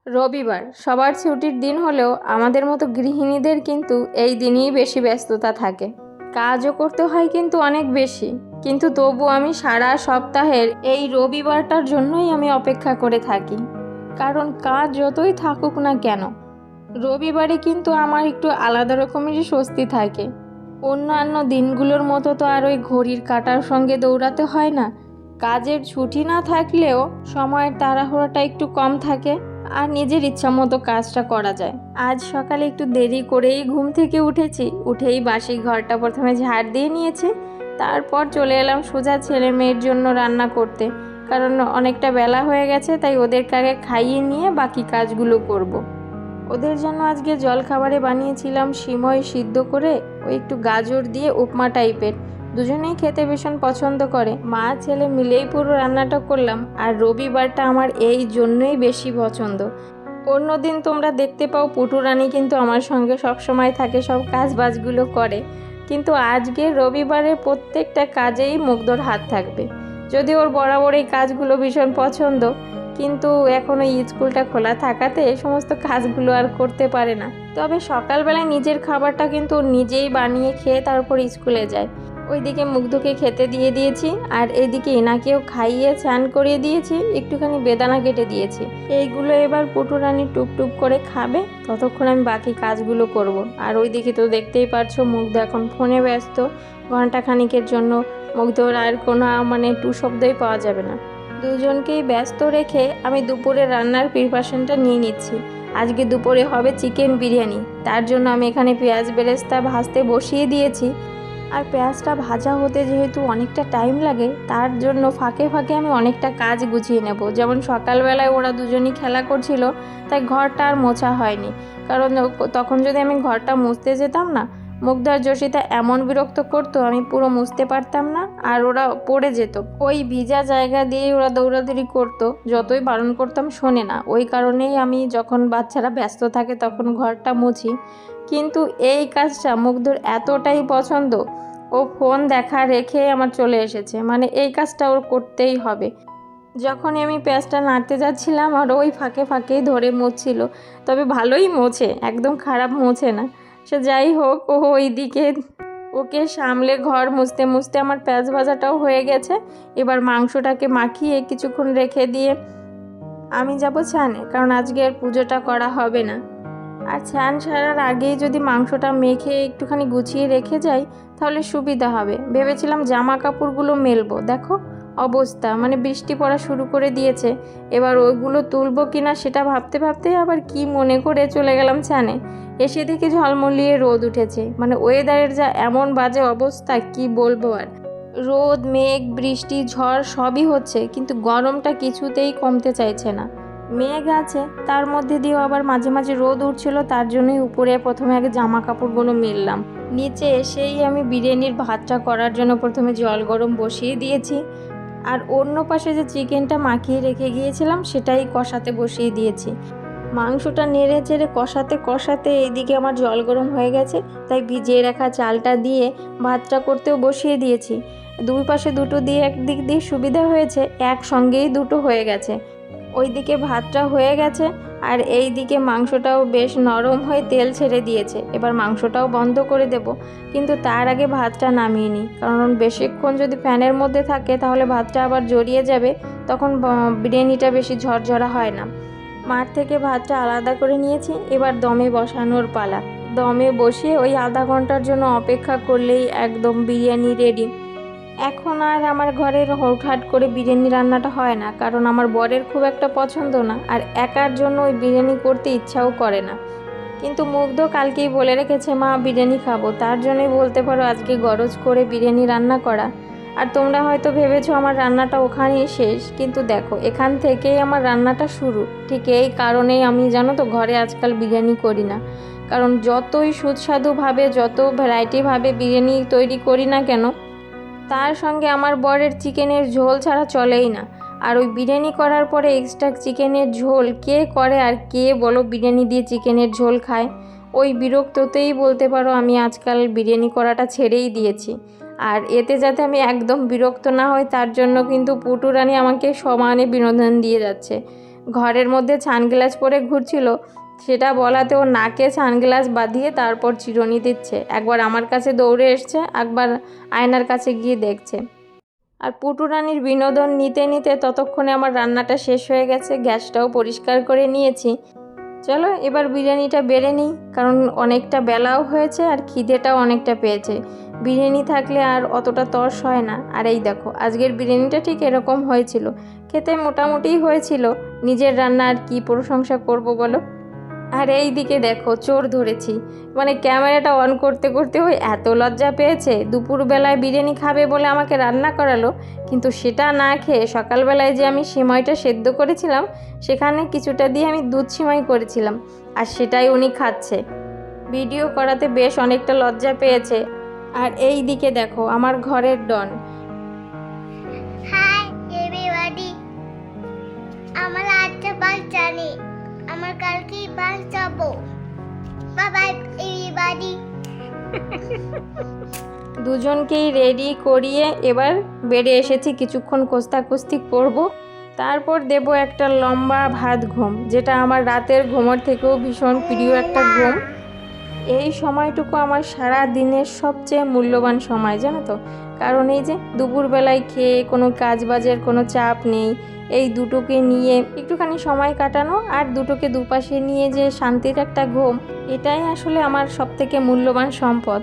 রবিবার সবার ছুটির দিন হলেও আমাদের মতো গৃহিণীদের কিন্তু এই দিনেই বেশি ব্যস্ততা থাকে। কাজও করতে হয় কিন্তু অনেক বেশি, কিন্তু তবু আমি সারা সপ্তাহের এই রবিবারটার জন্যই আমি অপেক্ষা করে থাকি। কারণ কাজ যতই থাকুক না কেন, রবিবারে কিন্তু আমার একটু আলাদা রকমেরই স্বস্তি থাকে। অন্যান্য দিনগুলোর মতো তো আর ওই ঘড়ির কাঁটার সঙ্গে দৌড়াতে হয় না। কাজের ছুটি না থাকলেও সময়ের তাড়াহুড়োটা একটু কম থাকে আর নিজের ইচ্ছা মতো কাজটা করা যায়। আজ সকালে একটু দেরি করেই ঘুম থেকে উঠেই বাসি ঘরটা প্রথমে ঝাড় দিয়ে নিয়েছি। তারপর চলে এলাম সোজা ছেলে মেয়ের জন্য রান্না করতে, কারণ অনেকটা বেলা হয়ে গেছে, তাই ওদেরকে আগে খাইয়ে নিয়ে বাকি কাজগুলো করব। ওদের জন্য আজকে জলখাবারে বানিয়েছিলাম সিমই সিদ্ধ করে ওই একটু গাজর দিয়ে উপমা টাইপের। দুজনেই খেতে ভীষণ পছন্দ করে, মা ছেলে মিলেই পুরো রান্নাটা করলাম। আর রবিবারটা আমার এই জন্যই বেশি পছন্দ। অন্যদিন তোমরা দেখতে পাও পুটুরানি কিন্তু আমার সঙ্গে সব সময় থাকে, সব কাজ বাজগুলো করে, কিন্তু আজকে রবিবারে প্রত্যেকটা কাজেই মুগ্ধর হাত থাকবে। যদি ওর বরাবর এই কাজগুলো ভীষণ পছন্দ, কিন্তু এখন ওই স্কুলটা খোলা থাকাতে এই সমস্ত কাজগুলো আর করতে পারে না। তবে সকালবেলায় নিজের খাবারটা কিন্তু নিজেই বানিয়ে খেয়ে তারপর স্কুলে যায়। ওইদিকে মুগ্ধকে খেতে দিয়ে দিয়েছি, আর এইদিকে এনাকেও খাইয়ে স্নান করিয়ে দিয়েছি, একটুখানি বেদানা কেটে দিয়েছি। এইগুলো এবার পুটুরানি টুকটুক করে খাবে, ততক্ষণ আমি বাকি কাজগুলো করব। আর ওইদিকে তো দেখতেই পারছো মুগ্ধ এখন ফোনে ব্যস্ত। ঘন্টাখানিকের জন্য মুগ্ধর আর কোনো টু শব্দই পাওয়া যাবে না। দুজনকেই ব্যস্ত রেখে আমি দুপুরে রান্নার প্রিপারেশনটা নিয়ে নিচ্ছি। আজকে দুপুরে হবে চিকেন বিরিয়ানি, তার জন্য আমি এখানে পেঁয়াজ বেরেস্তা ভাজতে বসিয়ে দিয়েছি। আর পেঁয়াজটা ভাজা হতে যেহেতু অনেকটা টাইম লাগে, তার জন্য ফাঁকে ফাঁকে আমি অনেকটা কাজ গুছিয়ে নেব। যেমন সকালবেলায় ওরা দুজনই খেলা করছিল, তাই ঘরটা আর মোছা হয়নি, কারণ তখন যদি আমি ঘরটা মুছতে যেতাম না, মুগ্ধ আর যশিতা এমন বিরক্ত করতো, আমি পুরো মুছতে পারতাম না আর ওরা পড়ে যেত। ওই ভিজা জায়গা দিয়েই ওরা দৌড়াদৌড়ি করতো, যতই বারণ করতাম শোনে না। ওই কারণেই আমি যখন বাচ্চারা ব্যস্ত থাকে তখন ঘরটা মুছি। কিন্তু এই কাজটা মুগ্ধর এতটাই পছন্দ, ও ফোন দেখা রেখে আমার চলে এসেছে, এই কাজটা ওর করতেই হবে। যখনই আমি পেঁয়াজটা নাড়তে যাচ্ছিলাম আর ওই ফাঁকে ফাঁকেই ধরে মুছছিল। তবে ভালোই মোছে, একদম খারাপ মোছে না। সে যাই হোক, ও ওইদিকে ওকে সামলে ঘর মুছতে মুছতে আমার পেঁয়াজ ভাজাটাও হয়ে গেছে। এবার মাংসটাকে মাখিয়ে কিছুক্ষণ রেখে দিয়ে আমি যাব ছানে, কারণ আজকে আর পুজোটা করা হবে না। আর স্নান সারার আগেই যদি মাংসটা মেখে একটুখানি গুছিয়ে রেখে যাই তাহলে সুবিধা হবে। ভেবেছিলাম জামা কাপড়গুলো মেলবো, দেখো অবস্থা, বৃষ্টি পড়া শুরু করে দিয়েছে। এবার ওইগুলো তুলবো কিনা সেটা ভাবতে ভাবতে আবার কি মনে করে চলে গেলাম ছানে। এসে দেখি ঝলমলিয়ে রোদ উঠেছে, ওয়েদারের যা এমন বাজে অবস্থা, কি বলবো আর। রোদ, মেঘ, বৃষ্টি, ঝড় সবই হচ্ছে, কিন্তু গরমটা কিছুতেই কমতে চাইছে না। মেঘ আছে, তার মধ্যে দিয়েও আবার মাঝে মাঝে রোদ উঠছিল, তার জন্যই উপরে প্রথমে আগে জামা কাপড়গুলো মেললাম। নিচে এসেই আমি বিরিয়ানির ভাতটা করার জন্য প্রথমে জল গরম বসিয়ে দিয়েছি, আর অন্য পাশে যে চিকেনটা মাখিয়ে রেখে গিয়েছিলাম সেটাই কষাতে বসিয়ে দিয়েছি। মাংসটা নেড়ে চেড়ে কষাতে কষাতে এইদিকে আমার জল গরম হয়ে গেছে, তাই ভিজিয়ে রাখা চালটা দিয়ে ভাতটা করতেও বসিয়ে দিয়েছি। দুই পাশে দুটো দিয়ে একদিক দিয়ে সুবিধা হয়েছে, একসঙ্গেই দুটো হয়ে গেছে। ওইদিকে ভাতটা হয়ে গেছে আর এই দিকে মাংসটাও বেশ নরম হয়ে তেল ছেড়ে দিয়েছে। এবার মাংসটাও বন্ধ করে দেব, কিন্তু তার আগে ভাতটা নামিয়ে নিই, কারণ বেশিক্ষণ যদি ফ্যানের মধ্যে থাকে তাহলে ভাতটা আবার জড়িয়ে যাবে, তখন বিরিয়ানিটা বেশি ঝরঝরা হয় না। মাঠ থেকে ভাতটা আলাদা করে নিয়েছি, এবার দমে বসানোর পালা। দমে বসিয়ে ওই আধা ঘন্টার জন্য অপেক্ষা করলেই একদম বিরিয়ানি রেডি। এখন আর আমার ঘরের হুটহাট করে বিরিয়ানি রান্নাটা হয় না, কারণ আমার বরের খুব একটা পছন্দ না, আর একার জন্য ওই বিরিয়ানি করতে ইচ্ছাও করে না। কিন্তু মুগ্ধ কালকেই বলে রেখেছে মা বিরিয়ানি খাবো, তার জন্যই বলতে পারো আজকে গরজ করে বিরিয়ানি রান্না করা। আর তোমরা হয়তো ভেবেছো আমার রান্নাটা ওখানেই শেষ, কিন্তু দেখো এখান থেকেই আমার রান্নাটা শুরু। ঠিক এই কারণেই আমি জানো তো ঘরে আজকাল বিরিয়ানি করি না, কারণ যতই সুস্বাদুভাবে যত ভ্যারাইটিভাবে বিরিয়ানি তৈরি করি না কেন, তার সঙ্গে আমার বরের চিকেনের ঝোল ছাড়া চলেই না। আর ওই বিরিয়ানি করার পরে এক্সট্রা চিকেনের ঝোল কে করে, আর কে বলো বিরিয়ানি দিয়ে চিকেনের ঝোল খায়? ওই বিরক্ততেই বলতে পারো আমি আজকাল বিরিয়ানি করাটা ছেড়েই দিয়েছি। আর এতে যাতে আমি একদম বিরক্ত না হই, তার জন্য কিন্তু পুটুরানি আমাকে সমানে বিনোদন দিয়ে যাচ্ছে। ঘরের মধ্যে সানগ্লাস পরে ঘুরছিল, সেটা বলাতে ও নাকে সানগ্লাস বাঁধিয়ে তারপর চিরুনি দিচ্ছে। একবার আমার কাছে দৌড়ে এসছে, একবার আয়নার কাছে গিয়ে দেখছে। আর পুটুরানির বিনোদন নিতে নিতে ততক্ষণে আমার রান্নাটা শেষ হয়ে গেছে, গ্যাসটাও পরিষ্কার করে নিয়েছি। চলো এবার বিরিয়ানিটা বেড়ে নিই, কারণ অনেকটা বেলাও হয়েছে আর খিদেটাও অনেকটা পেয়েছে। বিরিয়ানি থাকলে আর অতটা তর্স হয় না। আর এই দেখো আজকের বিরিয়ানিটা ঠিক এরকম হয়েছিল, খেতে মোটামুটিই হয়েছিল। নিজের রান্না আর কি প্রশংসা করব বলো। আর এই দিকে দেখো চোর ধরেছি, মানে ক্যামেরাটা অন করতে করতে ওই এত লজ্জা পেয়েছে। দুপুরবেলায় বিরিয়ানি খাবে বলে আমাকে রান্না করালো, কিন্তু সেটা না খেয়ে সকালবেলায় যে আমি সিমাইটা সেদ্ধ করেছিলাম সেখানে কিছুটা দিয়ে আমি দুধ সিমাই করেছিলাম, আর সেটাই উনি খাচ্ছে। ভিডিও করাতে বেশ অনেকটা লজ্জা পেয়েছে। আর এই দিকে দেখো আমার ঘরের ডন। হাই এভরিবডি, আমার আজকে বাস জানি, আমার কালকে বাস যাবো। Bye bye everybody. দুজনকেই রেডি করিয়ে এবার বেডে এসেছি, কিছুক্ষণ কোস্তাকুস্তি করব, তারপর দেব একটা লম্বা ভাত ঘুম, যেটা আমার রাতের ঘুমের থেকেও ভীষণ প্রিয় একটা ঘুম। এই সময়টুকু আমার সারা দিনের সবচেয়ে মূল্যবান সময়, জানো তো। কারণ এই যে দুপুরবেলায় খেয়ে কোনো কাজ বাজের কোনো চাপ নেই, এই দুটোকে নিয়ে একটুখানি সময় কাটানো আর দুটোকে দুপাশে নিয়ে যে শান্তির একটা ঘুম, এটাই আসলে আমার সবথেকে মূল্যবান সম্পদ।